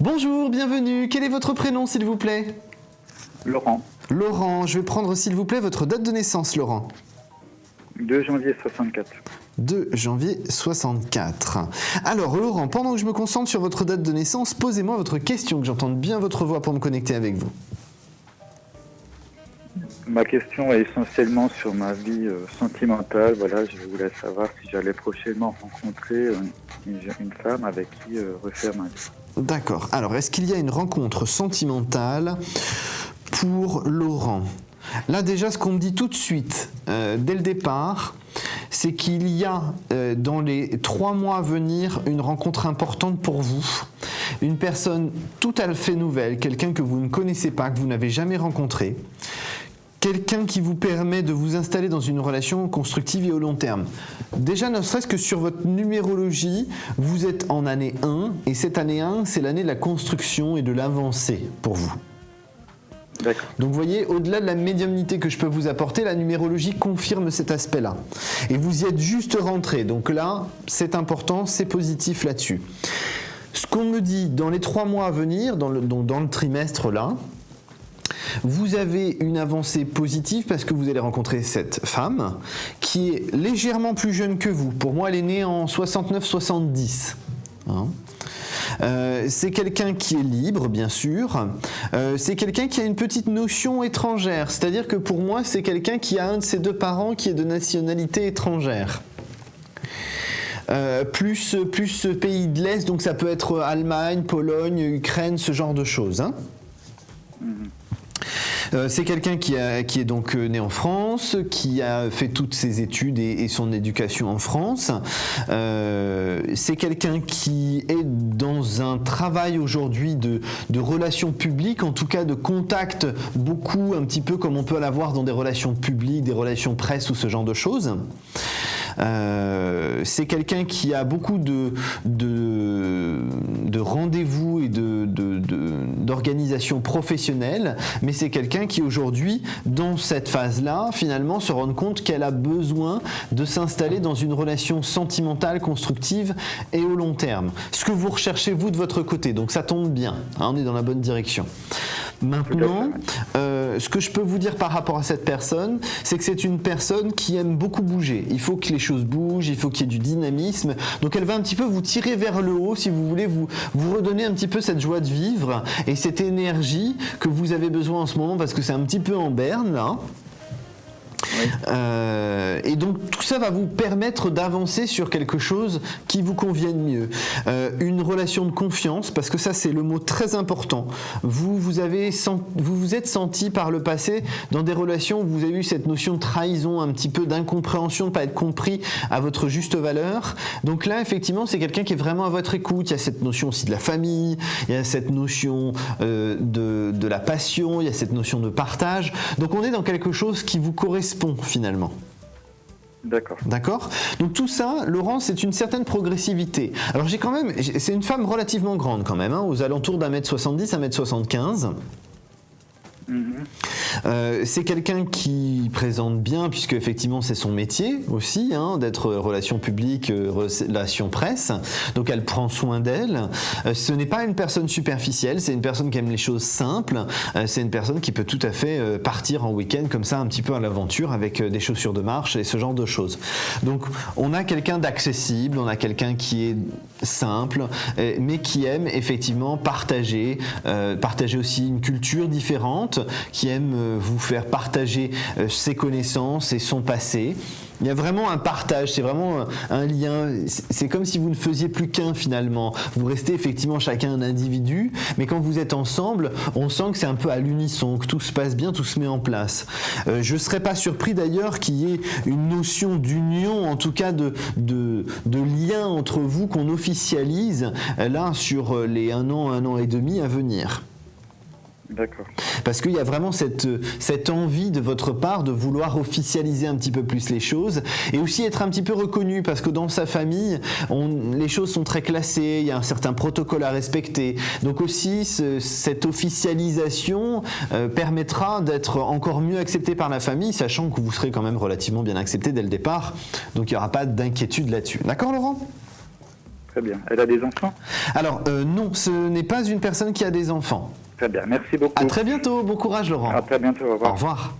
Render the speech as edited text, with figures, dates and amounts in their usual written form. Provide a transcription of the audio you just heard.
Bonjour, bienvenue. Quel est votre prénom, s'il vous plaît? Laurent, Laurent, je vais prendre, s'il vous plaît, votre date de naissance, Laurent. 2 janvier 64. 2 janvier 64. Alors, Laurent, pendant que je me concentre sur votre date de naissance, posez-moi votre question, que j'entende bien votre voix pour me connecter avec vous. Ma question est essentiellement sur ma vie sentimentale. Voilà, je voulais savoir si j'allais prochainement rencontrer une femme avec qui refaire ma vie. D'accord. Alors, est-ce qu'il y a une rencontre sentimentale pour Laurent? Là, déjà, ce qu'on me dit tout de suite, dès le départ, c'est qu'il y a dans les 3 mois à venir une rencontre importante pour vous. Une personne tout à fait nouvelle, quelqu'un que vous ne connaissez pas, que vous n'avez jamais rencontré. Quelqu'un qui vous permet de vous installer dans une relation constructive et au long terme. Déjà, ne serait-ce que sur votre numérologie, vous êtes en année 1, et cette année 1, c'est l'année de la construction et de l'avancée pour vous. D'accord. Donc vous voyez, au-delà de la médiumnité que je peux vous apporter, la numérologie confirme cet aspect-là. Et vous y êtes juste rentré, donc là, c'est important, c'est positif là-dessus. Ce qu'on me dit, dans les 3 mois à venir, dans le trimestre là, vous avez une avancée positive parce que vous allez rencontrer cette femme qui est légèrement plus jeune que vous. Pour moi, elle est née en 69-70. C'est quelqu'un qui est libre, bien sûr. C'est quelqu'un qui a une petite notion étrangère. C'est-à-dire que pour moi, c'est quelqu'un qui a un de ses 2 parents qui est de nationalité étrangère. Plus pays de l'Est, donc ça peut être Allemagne, Pologne, Ukraine, ce genre de choses. C'est quelqu'un qui est donc né en France, qui a fait toutes ses études et son éducation en France. C'est quelqu'un qui est dans un travail aujourd'hui de relations publiques, en tout cas de contact beaucoup, un petit peu comme on peut l'avoir dans des relations publiques, des relations presse ou ce genre de choses. C'est quelqu'un qui a beaucoup de rendez-vous et d'organisation professionnelle, mais c'est quelqu'un qui aujourd'hui, dans cette phase-là, finalement se rend compte qu'elle a besoin de s'installer dans une relation sentimentale, constructive et au long terme. Ce que vous recherchez vous de votre côté, donc ça tombe bien, on est dans la bonne direction. Maintenant, ce que je peux vous dire par rapport à cette personne, c'est que c'est une personne qui aime beaucoup bouger. Il faut que les choses bougent, il faut qu'il y ait du dynamisme. Donc elle va un petit peu vous tirer vers le haut, si vous voulez, vous redonner un petit peu cette joie de vivre et cette énergie que vous avez besoin en ce moment parce que c'est un petit peu en berne là. Oui. Et donc tout ça va vous permettre d'avancer sur quelque chose qui vous convienne mieux. Une relation de confiance, parce que ça c'est le mot très important. Vous vous êtes senti par le passé dans des relations où vous avez eu cette notion de trahison, un petit peu d'incompréhension, de ne pas être compris à votre juste valeur. Donc là effectivement c'est quelqu'un qui est vraiment à votre écoute. Il y a cette notion aussi de la famille, il y a cette notion de la passion, il y a cette notion de partage. Donc on est dans quelque chose qui vous correspond finalement. D'accord. D'accord. Donc tout ça, Laurent, c'est une certaine progressivité. Alors c'est une femme relativement grande quand même, aux alentours d'1m70, 1m75. C'est quelqu'un qui présente bien, puisque effectivement c'est son métier aussi, d'être relations publiques, relations presse. Donc elle prend soin d'elle. Ce n'est pas une personne superficielle, c'est une personne qui aime les choses simples. C'est une personne qui peut tout à fait partir en week-end comme ça, un petit peu à l'aventure avec des chaussures de marche et ce genre de choses. Donc on a quelqu'un d'accessible, on a quelqu'un qui est simple, mais qui aime effectivement partager aussi une culture différente, qui aime vous faire partager ses connaissances et son passé. Il y a vraiment un partage, c'est vraiment un lien, c'est comme si vous ne faisiez plus qu'un finalement. Vous restez effectivement chacun un individu, mais quand vous êtes ensemble, on sent que c'est un peu à l'unisson, que tout se passe bien, tout se met en place. Je ne serais pas surpris d'ailleurs qu'il y ait une notion d'union, en tout cas de lien entre vous qu'on officialise là sur les 1 an et demi à venir. D'accord. Parce qu'il y a vraiment cette envie de votre part de vouloir officialiser un petit peu plus les choses et aussi être un petit peu reconnu, parce que dans sa famille, les choses sont très classées, il y a un certain protocole à respecter. Donc aussi, cette officialisation permettra d'être encore mieux accepté par la famille, sachant que vous serez quand même relativement bien accepté dès le départ. Donc il n'y aura pas d'inquiétude là-dessus. D'accord, Laurent ? Très bien. Elle a des enfants? Alors non, ce n'est pas une personne qui a des enfants. Très bien. Merci beaucoup. À très bientôt, bon courage Laurent. À très bientôt. Au revoir. Au revoir.